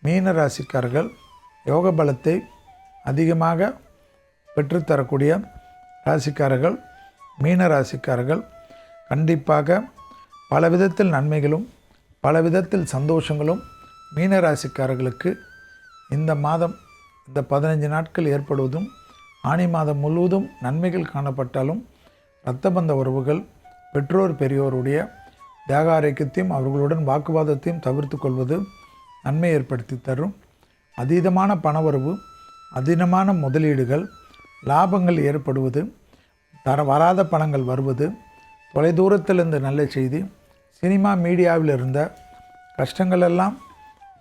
மீன ராசிக்காரர்கள் யோக பலத்தை அதிகமாக பெற்றுத்தரக்கூடிய ராசிக்காரர்கள் மீன ராசிக்காரர்கள் கண்டிப்பாக பல விதத்தில் நன்மைகளும் பல விதத்தில் சந்தோஷங்களும் மீன ராசிக்காரர்களுக்கு இந்த மாதம் இந்த 15 நாட்கள் ஏற்படுவதும் ஆனி மாதம் முழுவதும் நன்மைகள் காணப்பட்டாலும் இரத்தபந்த உறவுகள் பெற்றோர் பெரியோருடைய தேக ஆரோக்கியத்தையும் அவர்களுடன் வாக்குவாதத்தையும் தவிர்த்து கொள்வது நன்மை ஏற்படுத்தி தரும். அதீதமான பணவரவு, அதீதமான முதலீடுகள், லாபங்கள் ஏற்படுவது, வராத பணங்கள் வருவது, தொலைதூரத்திலிருந்து நல்ல செய்தி, சினிமா மீடியாவில் இருந்த கஷ்டங்களெல்லாம்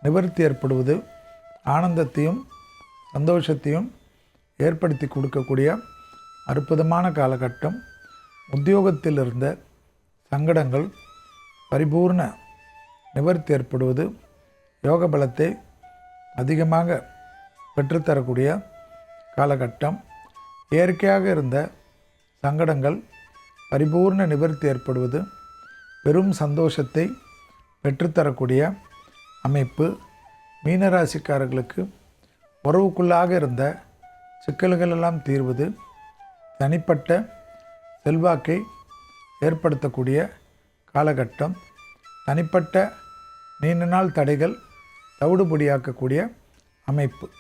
நிவர்த்தி ஏற்படுவது, ஆனந்தத்தையும் சந்தோஷத்தையும் ஏற்படுத்தி கொடுக்கக்கூடிய அற்புதமான காலகட்டம். உத்தியோகத்தில் இருந்த சங்கடங்கள் பரிபூர்ண நிவர்த்தி ஏற்படுவது, யோக பலத்தை அதிகமாக பெற்றுத்தரக்கூடிய காலகட்டம். இயற்கையாக இருந்த சங்கடங்கள் பரிபூர்ண நிவர்த்தி ஏற்படுவது, பெரும் சந்தோஷத்தை பெற்றுத்தரக்கூடிய அமைப்பு. மீனராசிக்காரர்களுக்கு உறவுக்குள்ளாக இருந்த சிக்கல்களெல்லாம் தீர்வது, தனிப்பட்ட செல்வாக்கை ஏற்படுத்தக்கூடிய காலகட்டம். தனிப்பட்ட நீண்ட நாள் தடைகள் தவிடுபடியாக்கக்கூடிய அமைப்பு.